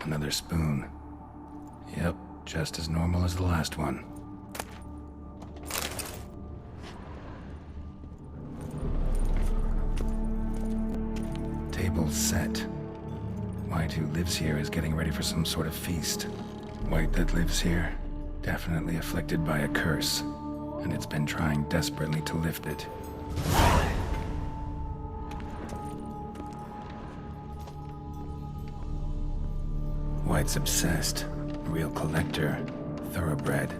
Another spoon. Yep, just as normal as the last one. Table set. White, who lives here, is getting ready for some sort of feast. White that lives here, definitely afflicted by a curse, and it's been trying desperately to lift it. White's obsessed, a real collector, thoroughbred.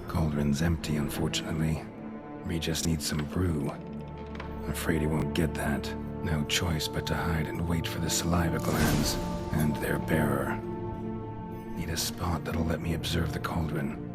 Cauldron's empty, unfortunately. Regis needs some brew. I'm afraid he won't get that. No choice but to hide and wait for the saliva glands and their bearer. Need a spot that'll let me observe the cauldron.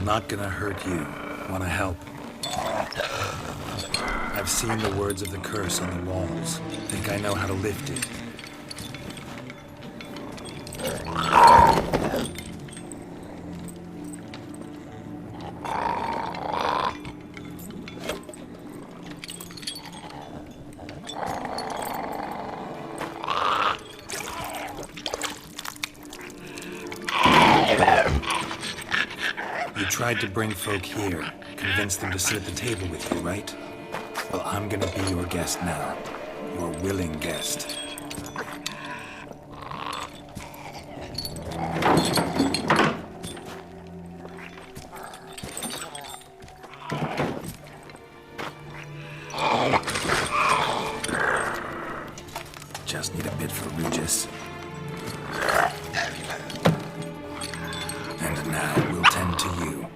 Not gonna hurt you. Wanna help? I've seen the words of the curse on the walls. Think I know how to lift it. Tried to bring folk here, convince them to sit at the table with you, right? Well, I'm gonna be your guest now. Your willing guest. Just need a bit for Regis. And now we'll tend to you.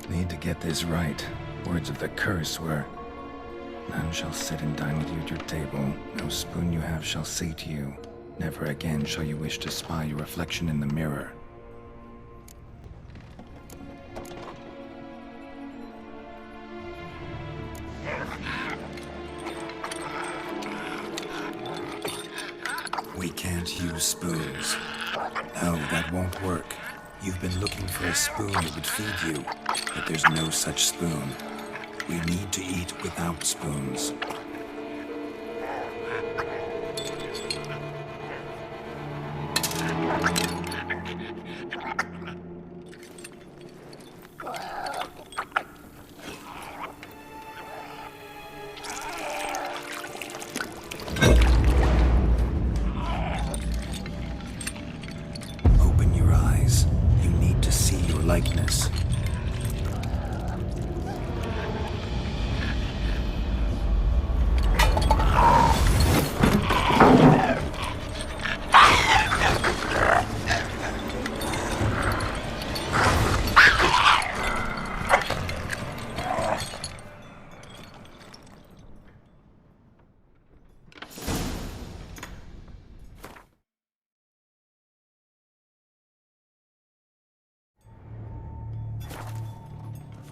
Need to get this right. Words of the curse were, "None shall sit and dine with you at your table. No spoon you have shall sate you. Never again shall you wish to spy your reflection in the mirror." We can't use spoons. No, that won't work. You've been looking for a spoon that would feed you, but there's no such spoon. We need to eat without spoons. Open your eyes. You need to see your likeness.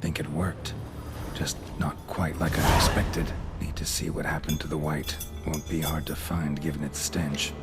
Think it worked. Just not quite like I expected. Need to see what happened to the white. Won't be hard to find given its stench.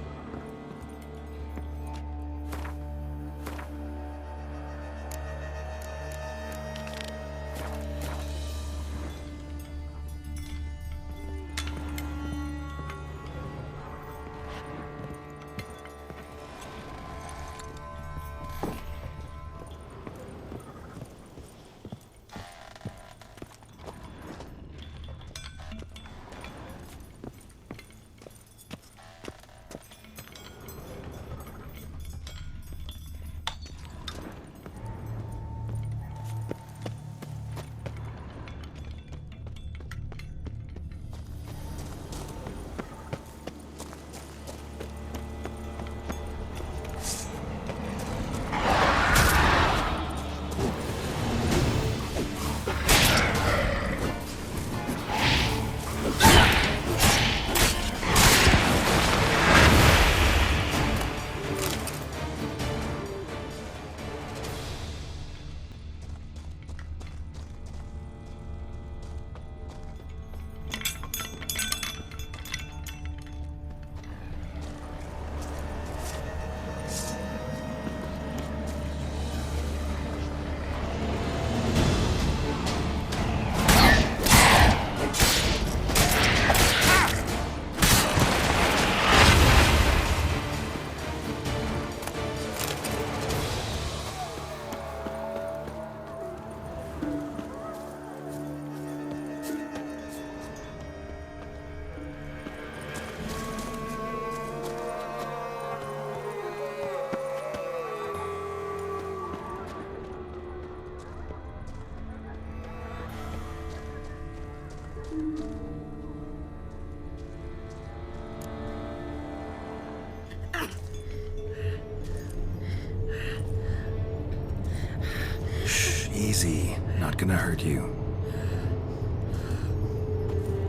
Easy. Not gonna hurt you.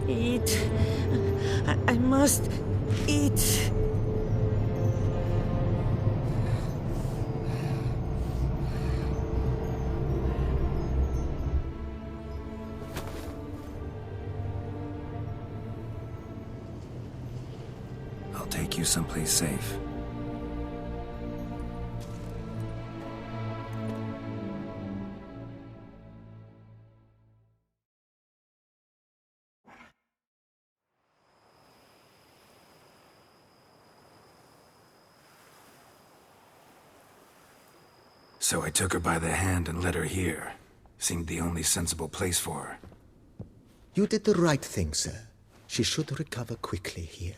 Eat. I must eat. I'll take you someplace safe. So I took her by the hand and led her here. Seemed the only sensible place for her. You did the right thing, sir. She should recover quickly here.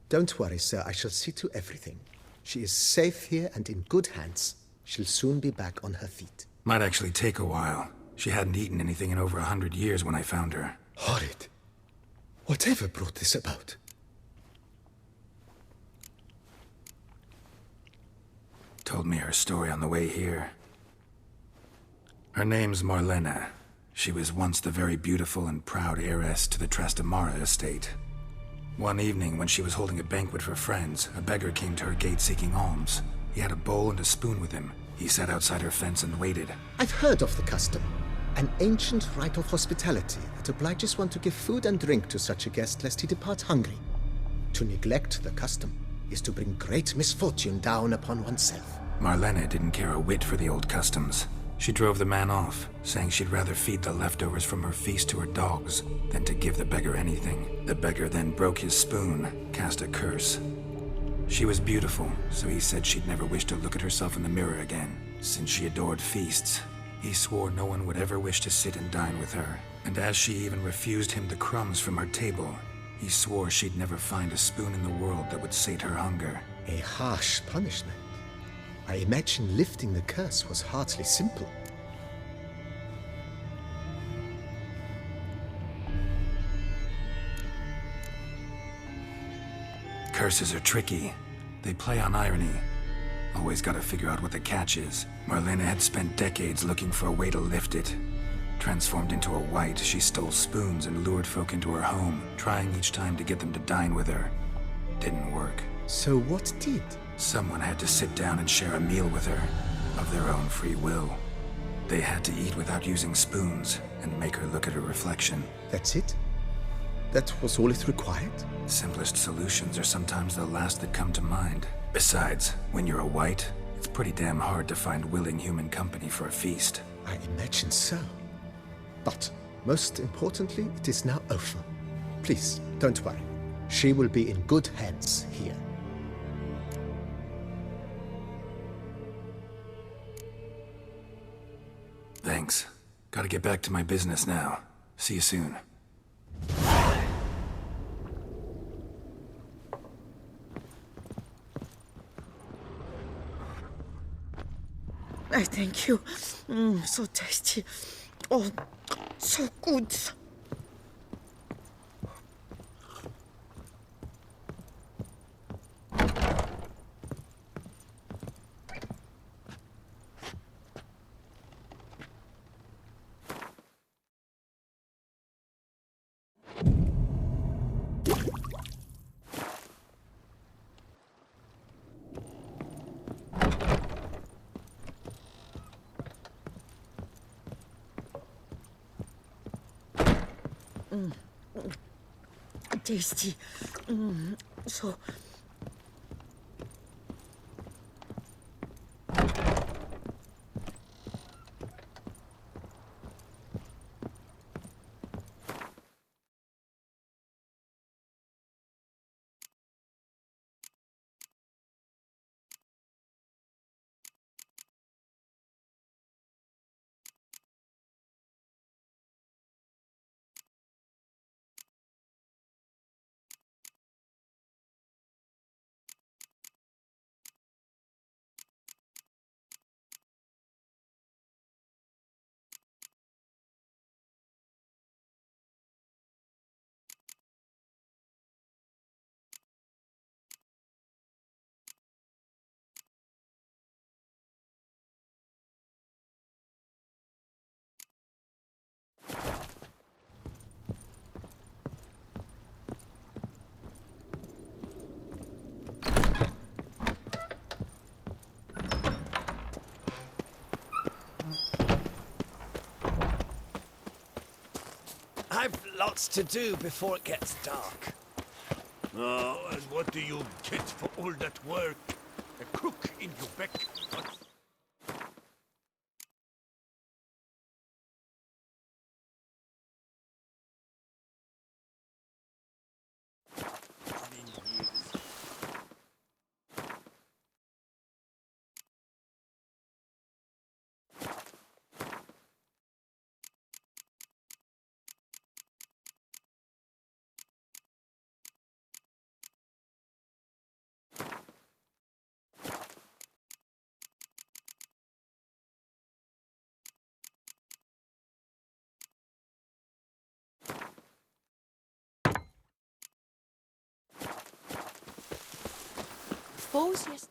Don't worry, sir. I shall see to everything. She is safe here and in good hands. She'll soon be back on her feet. Might actually take a while. She hadn't eaten anything in over 100 years when I found her. Horrid. Whatever brought this about? Told me her story on the way here. Her name's Marlena. She was once the very beautiful and proud heiress to the Trastamara estate. One evening, when she was holding a banquet for friends, a beggar came to her gate seeking alms. He had a bowl and a spoon with him. He sat outside her fence and waited. I've heard of the custom. An ancient rite of hospitality that obliges one to give food and drink to such a guest lest he depart hungry. To neglect the custom is to bring great misfortune down upon oneself. Marlena didn't care a whit for the old customs. She drove the man off, saying she'd rather feed the leftovers from her feast to her dogs than to give the beggar anything. The beggar then broke his spoon, cast a curse. She was beautiful, so he said she'd never wish to look at herself in the mirror again. Since she adored feasts, he swore no one would ever wish to sit and dine with her. And as she even refused him the crumbs from her table, he swore she'd never find a spoon in the world that would sate her hunger. A harsh punishment. I imagine lifting the curse was hardly simple. Curses are tricky. They play on irony. Always gotta figure out what the catch is. Marlena had spent decades looking for a way to lift it. Transformed into a wight, she stole spoons and lured folk into her home, trying each time to get them to dine with her. Didn't work. So what did? Someone had to sit down and share a meal with her, of their own free will. They had to eat without using spoons, and make her look at her reflection. That's it? That was all it required? Simplest solutions are sometimes the last that come to mind. Besides, when you're a wight, it's pretty damn hard to find willing human company for a feast. I imagine so. But, most importantly, it is now over. Please, don't worry. She will be in good hands here. Thanks. Gotta get back to my business now. See you soon. I thank you. So tasty. Oh, so good. Tasty. So I've lots to do before it gets dark. Oh, and what do you get for all that work? A crook in your back. Suppose yes.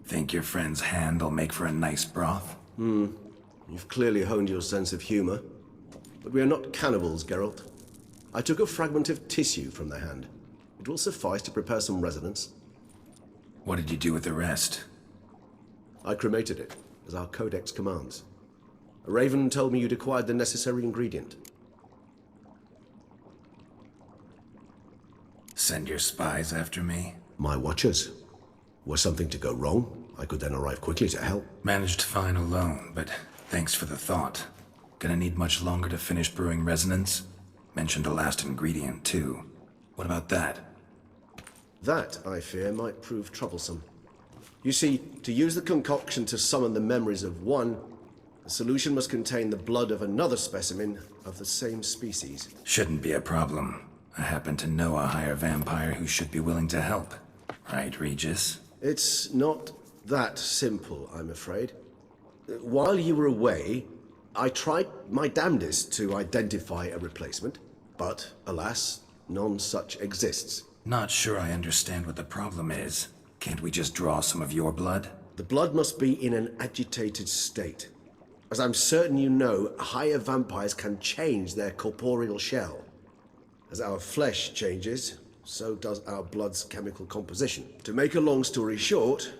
Think your friend's hand'll make for a nice broth? You've clearly honed your sense of humor. But we are not cannibals, Geralt. I took a fragment of tissue from the hand. It will suffice to prepare some resonance. What did you do with the rest? I cremated it, as our codex commands. A raven told me you'd acquired the necessary ingredient. Send your spies after me? My watchers. Were something to go wrong, I could then arrive quickly to help. Managed fine alone, but thanks for the thought. Gonna need much longer to finish brewing resonance? Mentioned a last ingredient, too. What about that? That, I fear, might prove troublesome. You see, to use the concoction to summon the memories of one, the solution must contain the blood of another specimen of the same species. Shouldn't be a problem. I happen to know a higher vampire who should be willing to help. Right, Regis? It's not that simple, I'm afraid. While you were away, I tried my damnedest to identify a replacement, but alas, none such exists. Not sure I understand what the problem is. Can't we just draw some of your blood? The blood must be in an agitated state. As I'm certain you know, higher vampires can change their corporeal shell. As our flesh changes, so does our blood's chemical composition. To make a long story short,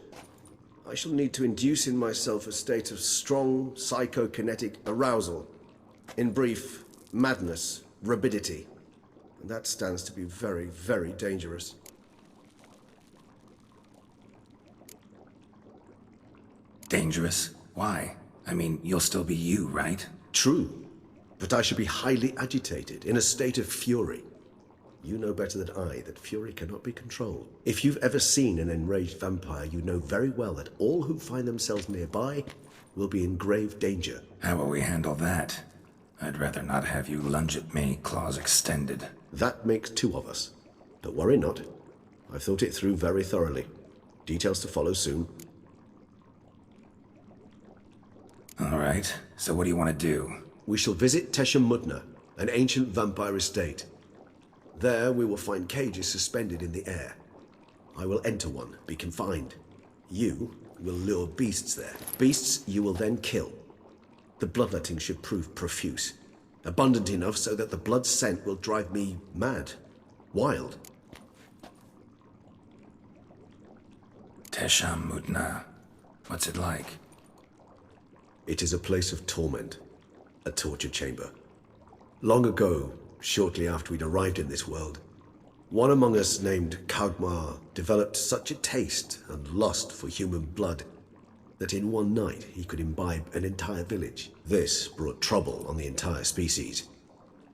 I shall need to induce in myself a state of strong psychokinetic arousal. In brief, madness, rabidity. And that stands to be very, very dangerous. Dangerous? Why? I mean, you'll still be you, right? True, but I should be highly agitated, in a state of fury. You know better than I that fury cannot be controlled. If you've ever seen an enraged vampire, you know very well that all who find themselves nearby will be in grave danger. How will we handle that? I'd rather not have you lunge at me, claws extended. That makes two of us. But worry not. I've thought it through very thoroughly. Details to follow soon. All right, so what do you want to do? We shall visit Tesha Mutna, an ancient vampire estate. There we will find cages suspended in the air. I will enter one, be confined. You will lure beasts there. Beasts you will then kill. The bloodletting should prove profuse. Abundant enough so that the blood scent will drive me mad. Wild. Tesham Mutna. What's it like? It is a place of torment. A torture chamber. Long ago, shortly after we'd arrived in this world, one among us named Kagmar developed such a taste and lust for human blood that in one night he could imbibe an entire village. This brought trouble on the entire species.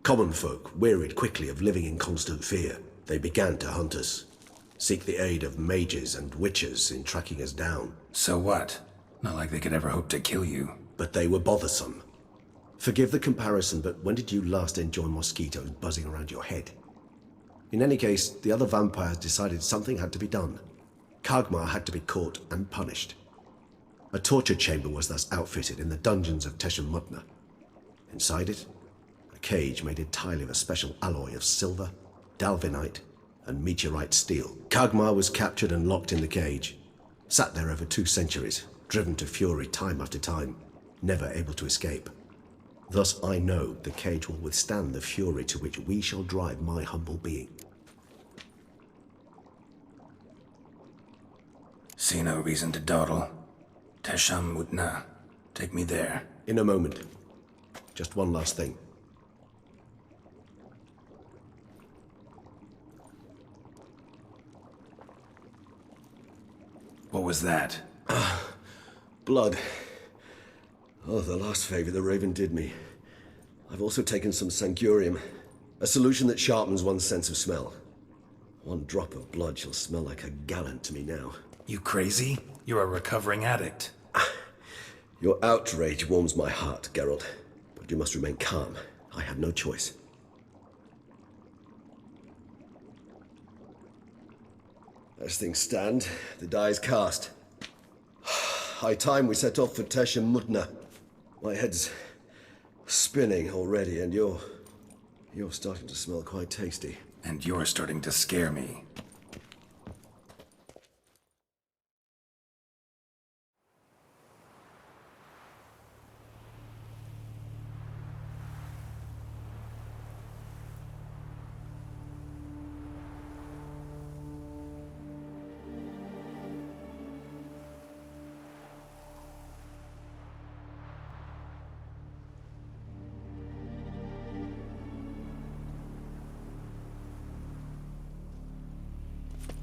Common folk wearied quickly of living in constant fear. They began to hunt us, seek the aid of mages and witches in tracking us down. So what? Not like they could ever hope to kill you. But they were bothersome. Forgive the comparison, but when did you last enjoy mosquitoes buzzing around your head? In any case, the other vampires decided something had to be done. Kagmar had to be caught and punished. A torture chamber was thus outfitted in the dungeons of Tesha Mutna. Inside it, a cage made entirely of a special alloy of silver, dalvinite, and meteorite steel. Kagmar was captured and locked in the cage. Sat there over 2 centuries, driven to fury time after time, never able to escape. Thus I know the cage will withstand the fury to which we shall drive my humble being. See no reason to dawdle. Tesham Mutna. Take me there. In a moment. Just one last thing. What was that? Blood. Oh, the last favor the Raven did me. I've also taken some Sangurium, a solution that sharpens one's sense of smell. 1 drop of blood shall smell like a gallon to me now. You crazy? You're a recovering addict. Your outrage warms my heart, Geralt. But you must remain calm. I had no choice. As things stand, the die is cast. High time we set off for Tesha Mutna. My head's spinning already, and you're starting to smell quite tasty. And you're starting to scare me.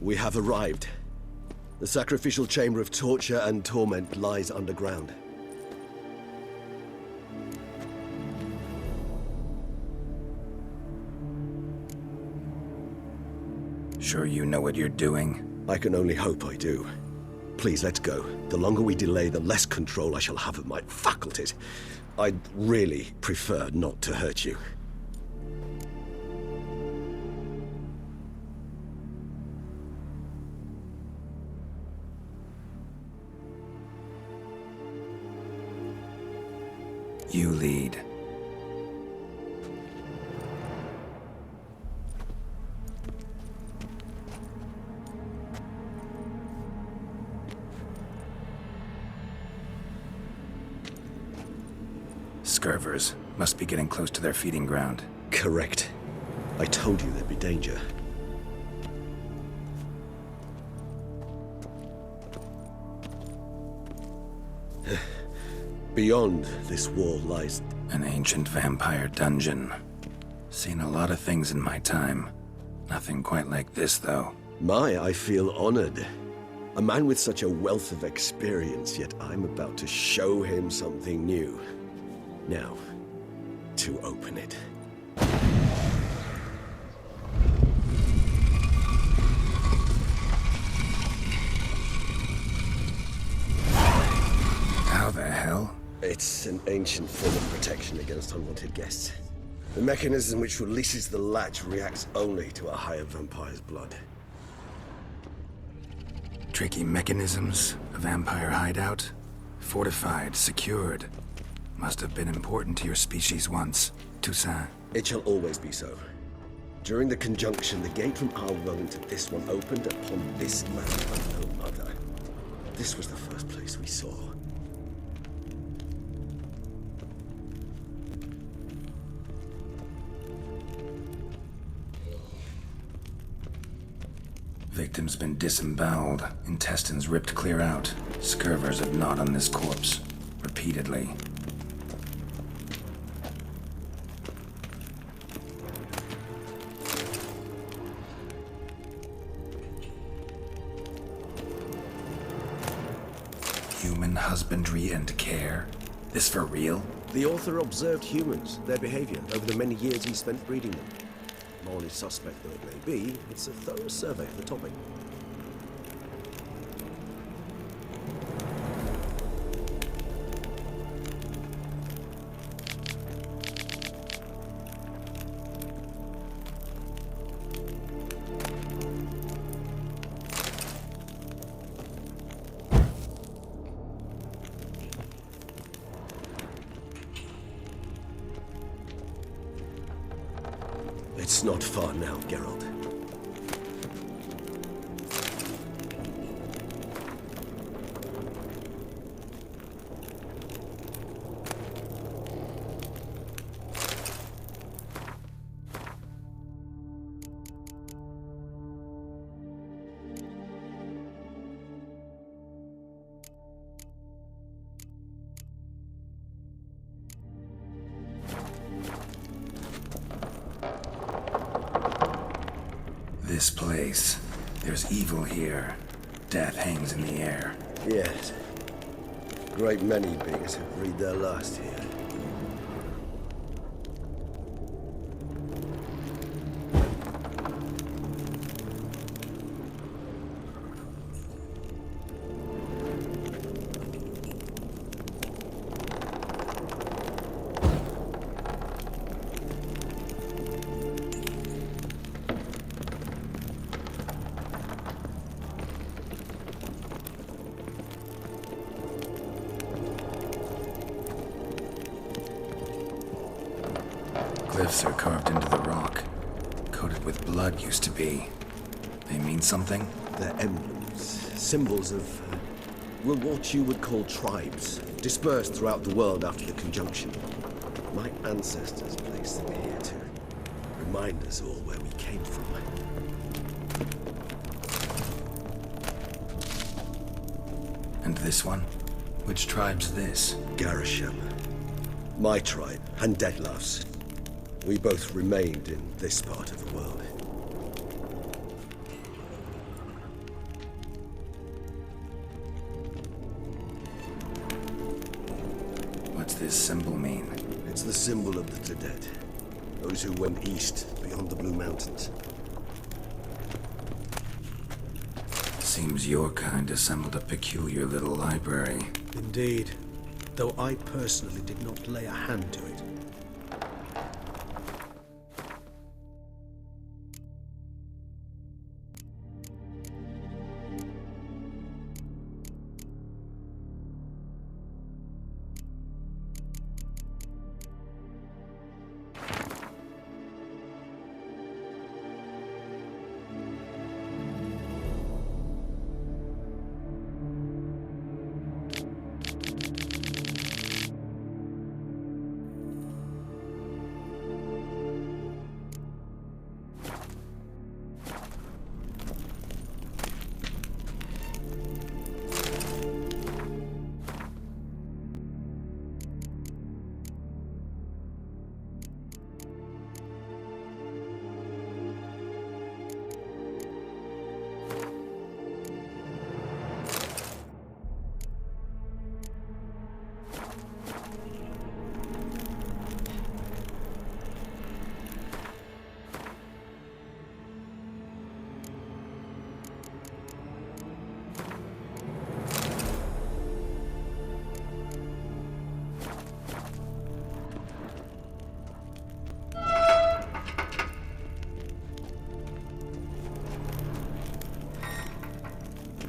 We have arrived. The sacrificial chamber of torture and torment lies underground. Sure you know what you're doing? I can only hope I do. Please, let's go. The longer we delay, the less control I shall have of my faculties. I'd really prefer not to hurt you. You lead. Scurvers must be getting close to their feeding ground. Correct. I told you there'd be danger. Beyond this wall lies... An ancient vampire dungeon. Seen a lot of things in my time. Nothing quite like this, though. I feel honored. A man with such a wealth of experience, yet I'm about to show him something new. Now, to open it. How the hell? It's an ancient form of protection against unwanted guests. The mechanism which releases the latch reacts only to a higher vampire's blood. Tricky mechanisms, a vampire hideout. Fortified, secured. Must have been important to your species once, Toussaint. It shall always be so. During the conjunction, the gate from our world into this one opened upon this land and no other. This was the first place we saw. Victim's been disemboweled, intestines ripped clear out. Scurvers have gnawed on this corpse, repeatedly. Human husbandry and care? This for real? The author observed humans, their behavior, over the many years he spent breeding them. Morally suspect though it may be, it's a thorough survey of the topic. It's not far now, Geralt. This place. There's evil here. Death hangs in the air. Yes. A great many beings have breathed their last here. Glyphs are carved into the rock. Coated with blood used to be. They mean something? They're emblems, symbols of, well, what you would call tribes, dispersed throughout the world after the conjunction. My ancestors placed them here to remind us all where we came from. And this one? Which tribe's this? Garisham. My tribe, and Deadlough's. We both remained in this part of the world. this symbol mean? It's the symbol of the Tedet. Those who went east, beyond the Blue Mountains. Seems your kind assembled a peculiar little library. Indeed, though I personally did not lay a hand to it.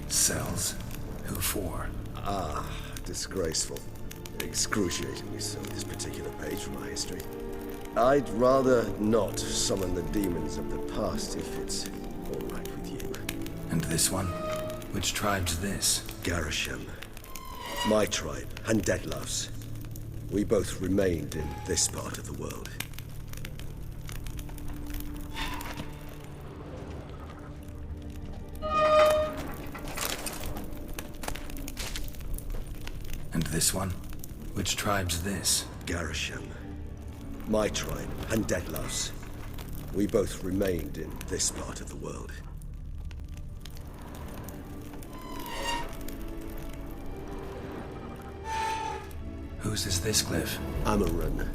Cells? Who for? Disgraceful. Excruciatingly so, this particular page from our history. I'd rather not summon the demons of the past if it's all right with you. And this one? Which tribe's this? Garisham. My tribe, and Detlav's. We both remained in this part of the world. And this one? Which tribe's this? Garisham. My tribe, and Detlav's. We both remained in this part of the world. Whose is this glyph? Amaran.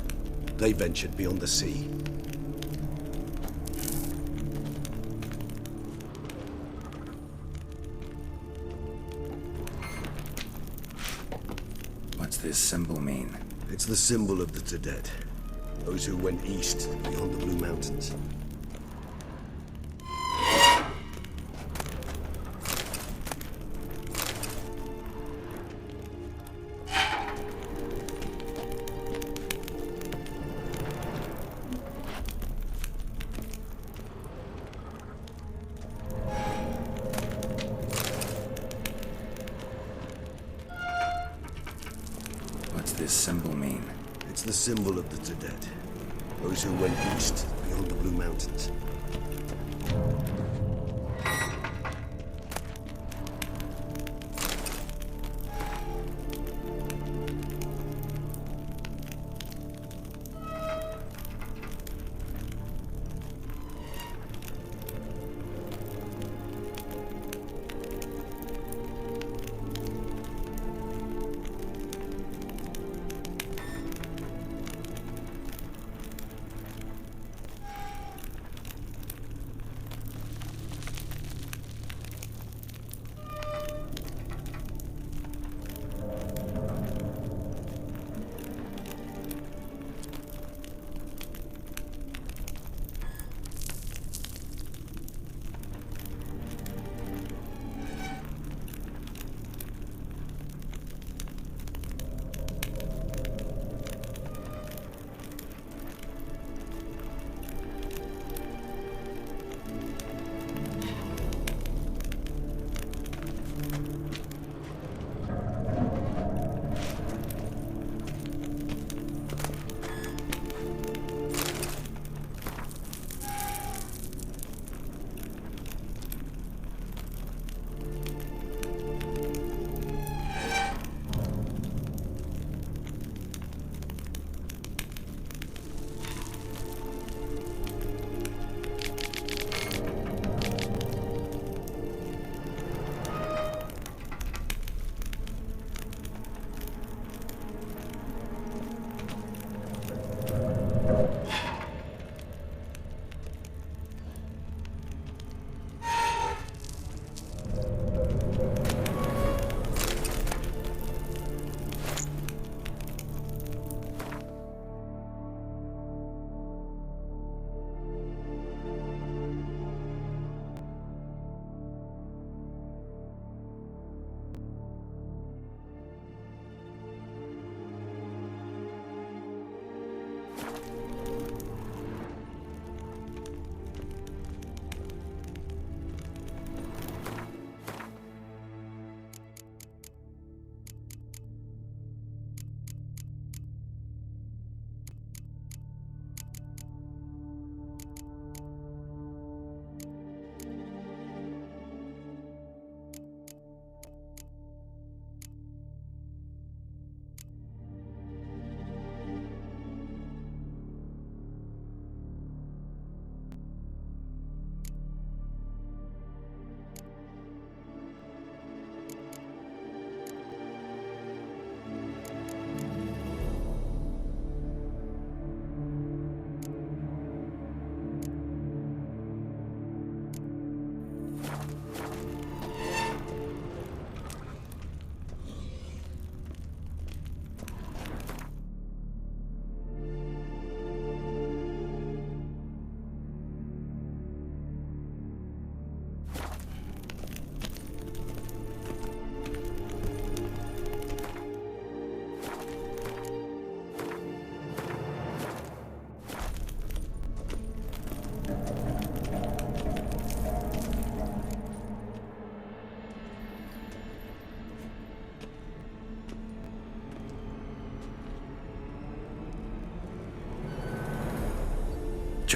They ventured beyond the sea. What's this symbol mean? It's the symbol of the Tedet. Those who went east, beyond the Blue Mountains. What's this symbol mean? It's the symbol of the Tedet. Those who went east, beyond the Blue Mountains.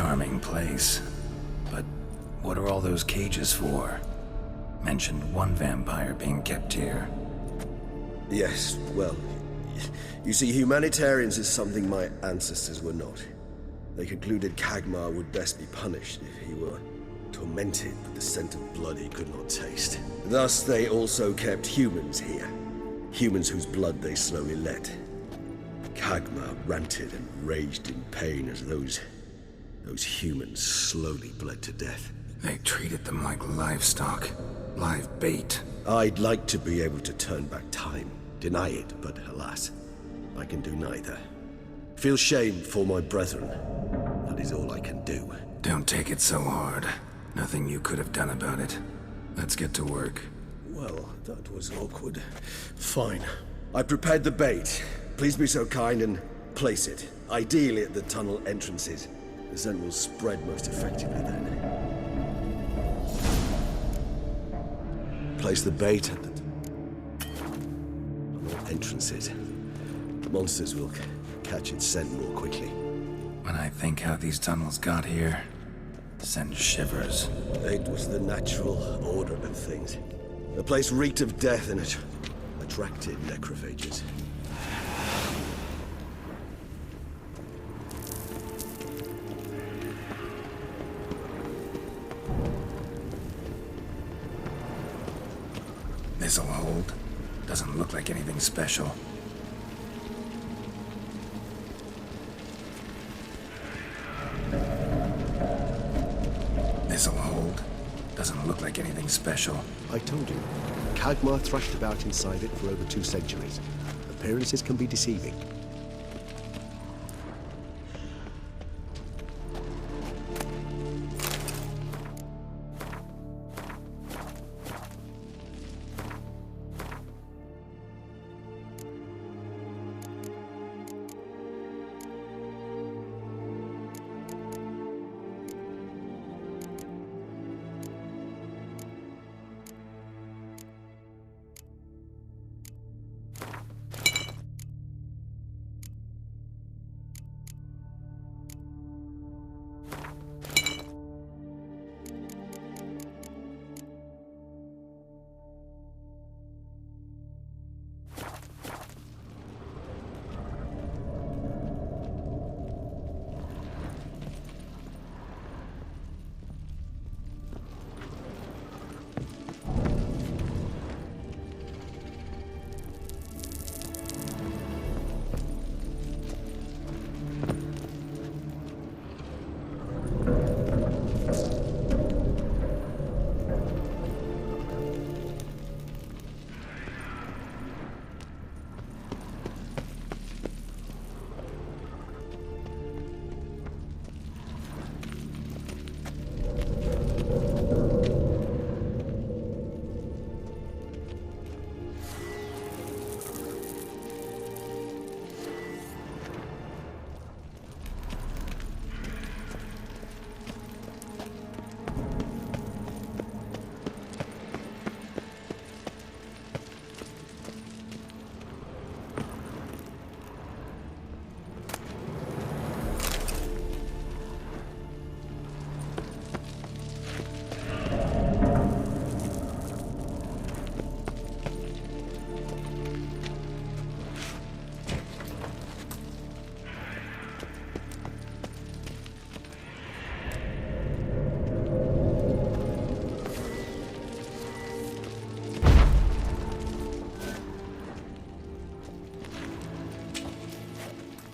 charming place. But what are all those cages for? Mentioned one vampire being kept here. Yes, well, you see, humanitarians is something my ancestors were not. They concluded Kagmar would best be punished if he were tormented with the scent of blood he could not taste. Thus, they also kept humans here. Humans whose blood they slowly let. Kagmar ranted and raged in pain as those humans slowly bled to death. They treated them like livestock, live bait. I'd like to be able to turn back time, deny it, but alas, I can do neither. Feel shame for my brethren. That is all I can do. Don't take it so hard. Nothing you could have done about it. Let's get to work. Well, that was awkward. Fine. I prepared the bait. Please be so kind and place it. Ideally at the tunnel entrances. The scent will spread most effectively then. Place the bait at the tunnel entrances. The monsters will catch its scent more quickly. When I think how these tunnels got here, send shivers. It was the natural order of things. The place reeked of death and it attracted necrophages. This'll hold. Doesn't look like anything special. This'll hold. Doesn't look like anything special. I told you. Kagmar thrashed about inside it for over 2 centuries. Appearances can be deceiving.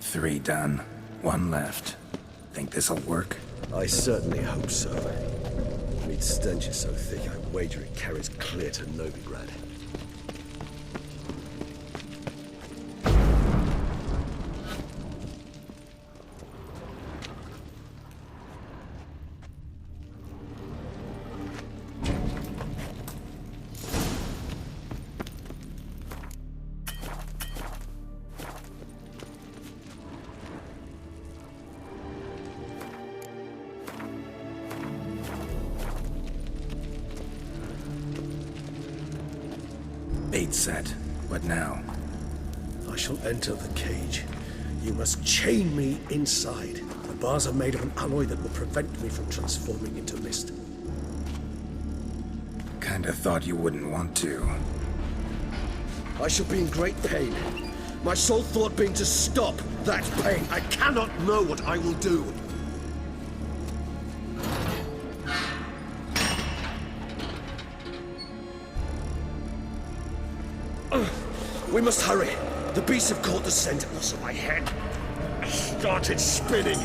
Three done. One left. Think this'll work? I certainly hope so. Its stench is so thick, I wager it carries clear to Novigrad. Bait set. What now? I shall enter the cage. You must chain me inside. bars are made of an alloy that will prevent me from transforming into mist. Kinda thought you wouldn't want to. I shall be in great pain. My sole thought being to stop that pain. I cannot know what I will do. We must hurry. The beasts have caught the scent loss of my head. I started spinning.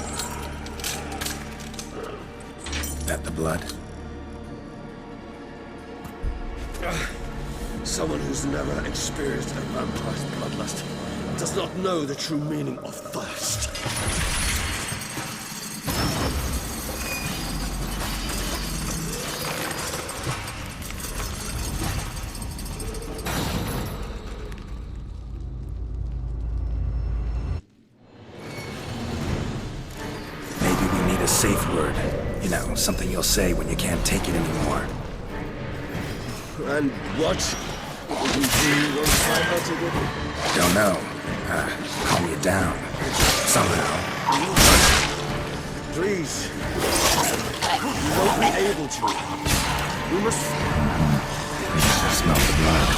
That the blood? Someone who's never experienced a vampire's bloodlust does not know the true meaning of thirst. Maybe we need a safe word. You know, something you'll say when you can't take it anymore. And what will you do once I uttered it? Don't know. Calm you down. Somehow. Please. You won't be able to. We must... I smell the blood.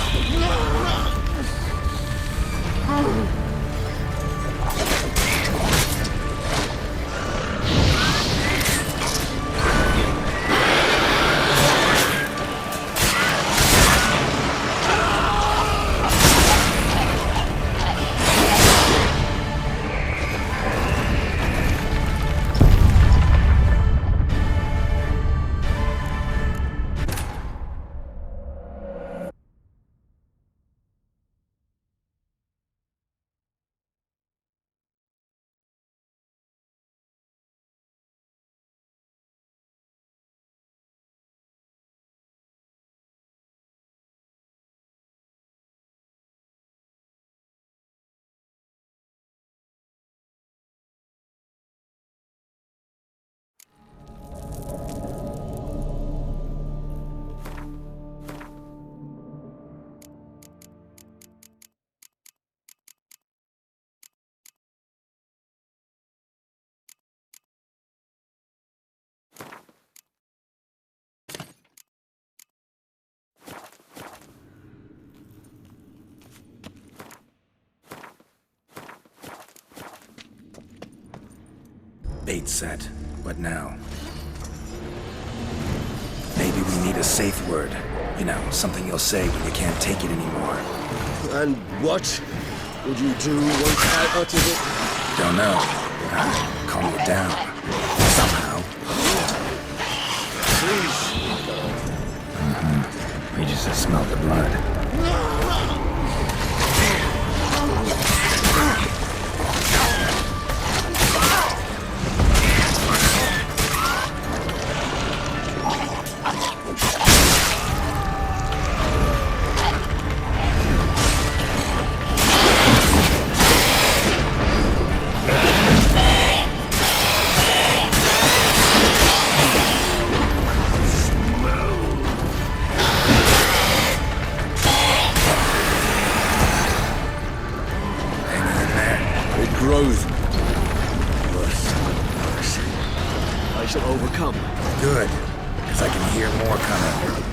Bait set. What now? Maybe we need a safe word. You know, something you'll say when you can't take it anymore. And what would you do once I uttered it? Don't know. Calm you down. Somehow. Please. We just smell the blood. Grows worse and worse. I shall overcome. Good, because I can hear more coming.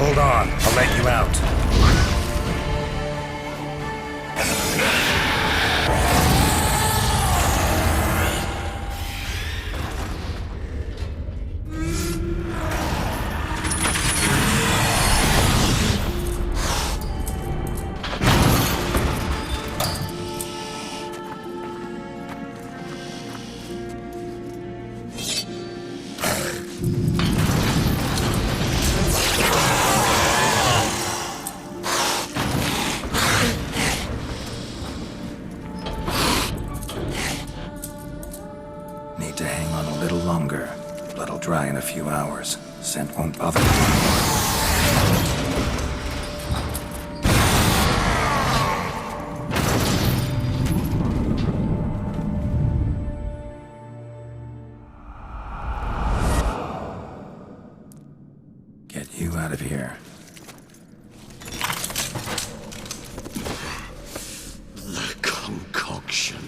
Hold on, I'll let you out. few hours. Scent won't bother me. Get you out of here. The concoction.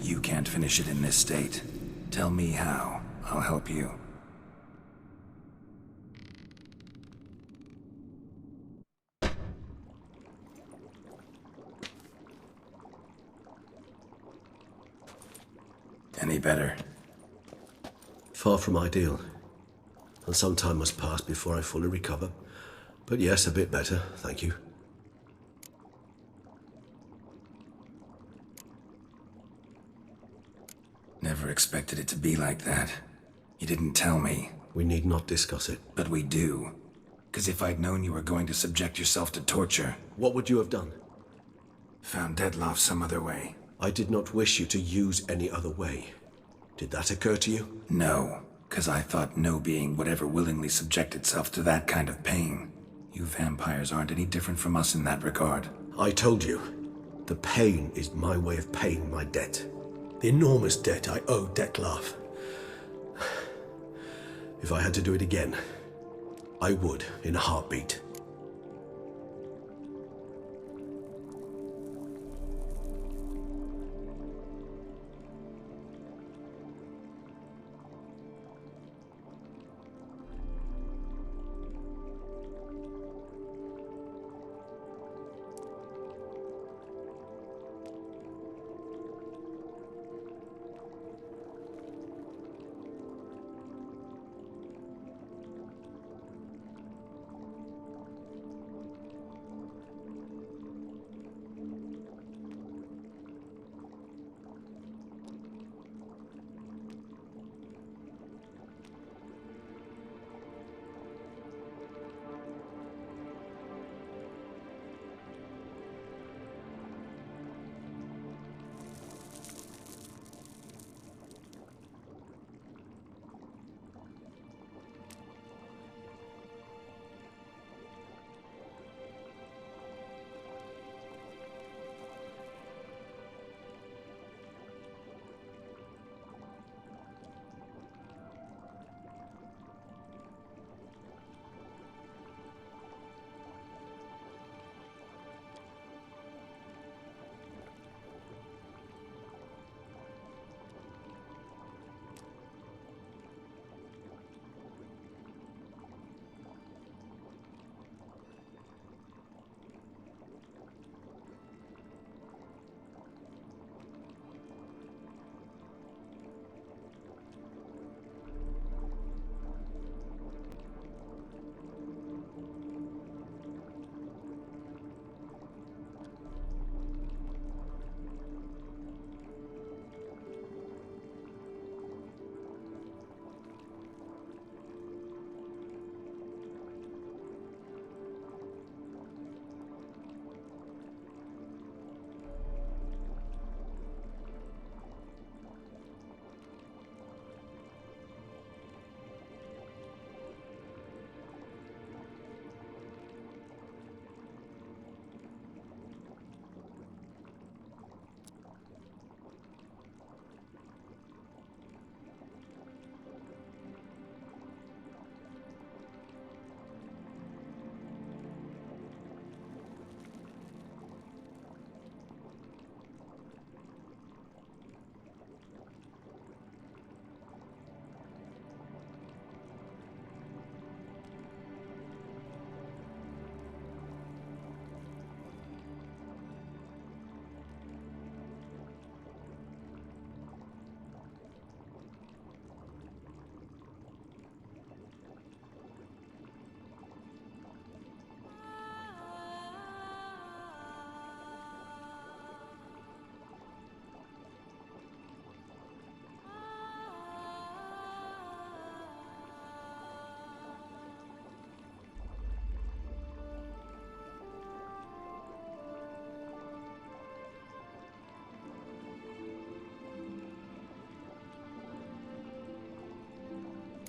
You can't finish it in this state. Tell me how. I'll help you. Any better? Far from ideal. And some time must pass before I fully recover. But yes, a bit better, thank you. Never expected it to be like that. You didn't tell me. We need not discuss it. But we do. Because if I'd known you were going to subject yourself to torture, What would you have done? found Dettlaff some other way. I did not wish you to use any other way. Did that occur to you? No, because I thought no being would ever willingly subject itself to that kind of pain. You vampires aren't any different from us in that regard. I told you. The pain is my way of paying my debt. The enormous debt I owe Dettlaff. If I had to do it again, I would in a heartbeat.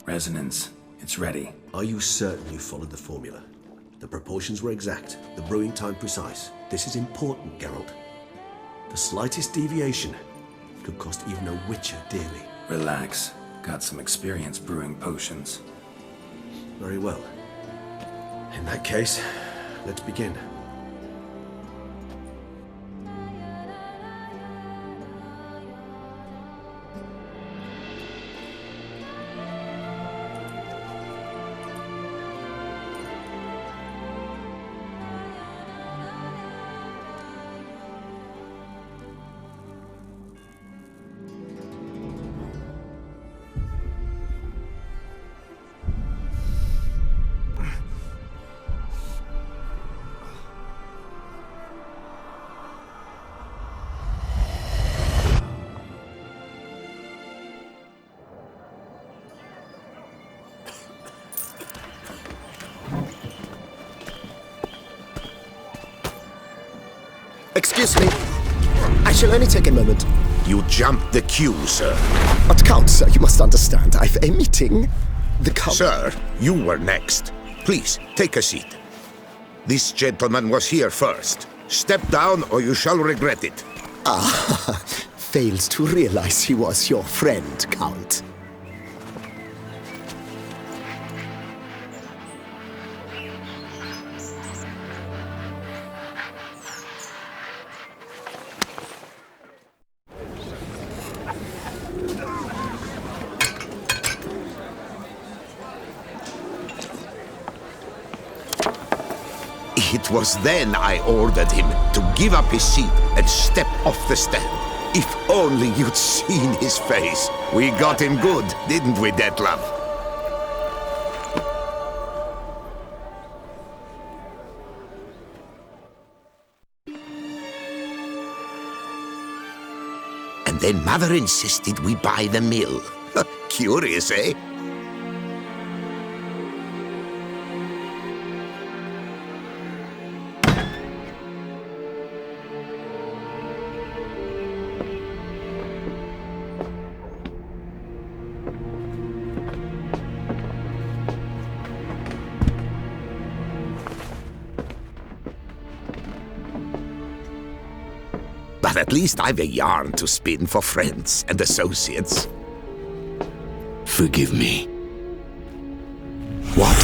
Resonance. It's ready. Are you certain you followed the formula? The proportions were exact, the brewing time precise. This is important, Geralt. The slightest deviation could cost even a witcher dearly. Relax. Got some experience brewing potions. Very well. In that case, let's begin. Excuse me. I shall only take a moment. You jumped the queue, sir. But Count, sir, you must understand. I've a meeting. The Count... Sir, you were next. Please, take a seat. This gentleman was here first. Step down or you shall regret it. Ah, fails to realize he was your friend, Count. It was then I ordered him to give up his seat and step off the stand. If only you'd seen his face. We got him good, didn't we, Detlef? And then Mother insisted we buy the mill. Curious, eh? But at least I've a yarn to spin for friends and associates. Forgive me. What?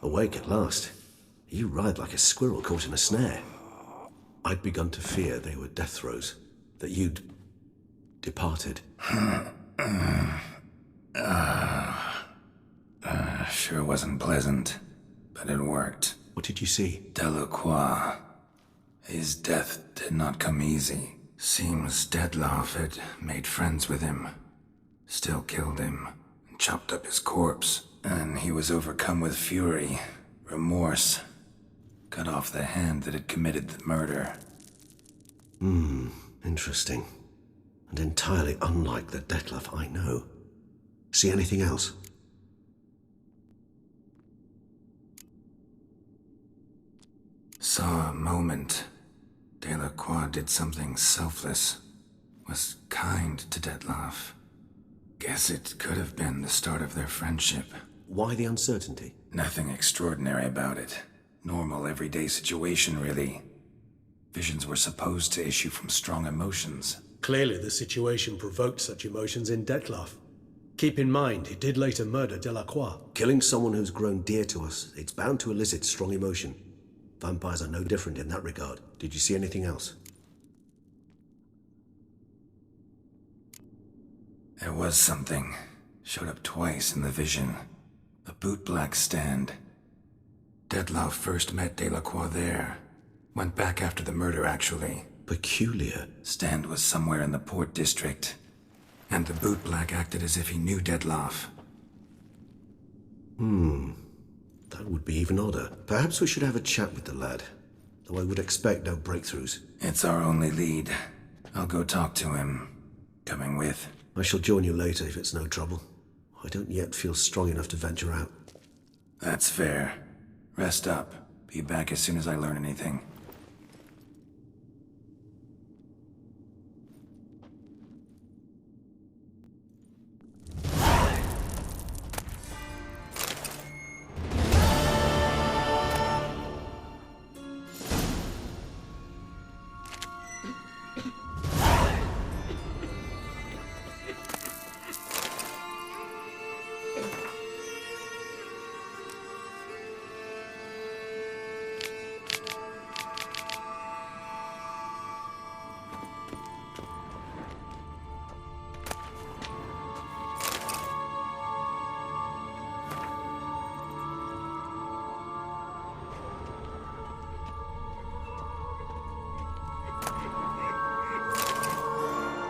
Awake at last. You ride like a squirrel caught in a snare. I'd begun to fear they were death throes, that you'd departed. Sure wasn't pleasant, but it worked. What did you see? Delacroix. His death did not come easy. Seems Detlef had made friends with him. Still killed him, and chopped up his corpse. And he was overcome with fury, remorse. Cut off the hand that had committed the murder. Interesting. And entirely unlike the Detlef I know. See anything else? Saw a moment. Delacroix did something selfless. Was kind to Detlef. Guess it could have been the start of their friendship. Why the uncertainty? Nothing extraordinary about it. Normal, everyday situation, really. Visions were supposed to issue from strong emotions. Clearly, the situation provoked such emotions in Detlef. Keep in mind, he did later murder Delacroix. Killing someone who's grown dear to us, it's bound to elicit strong emotion. Vampires are no different in that regard. Did you see anything else? There was something. Showed up twice in the vision. A bootblack stand. Detloff first met Delacroix there. Went back after the murder, actually. Peculiar. Stand was somewhere in the Port District. And the bootblack acted as if he knew Detloff. That would be even odder. Perhaps we should have a chat with the lad. Though I would expect no breakthroughs. It's our only lead. I'll go talk to him. Coming with? I shall join you later if it's no trouble. I don't yet feel strong enough to venture out. That's fair. Rest up. Be back as soon as I learn anything.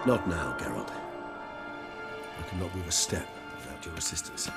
Not now, Geralt. I cannot move a step without your assistance.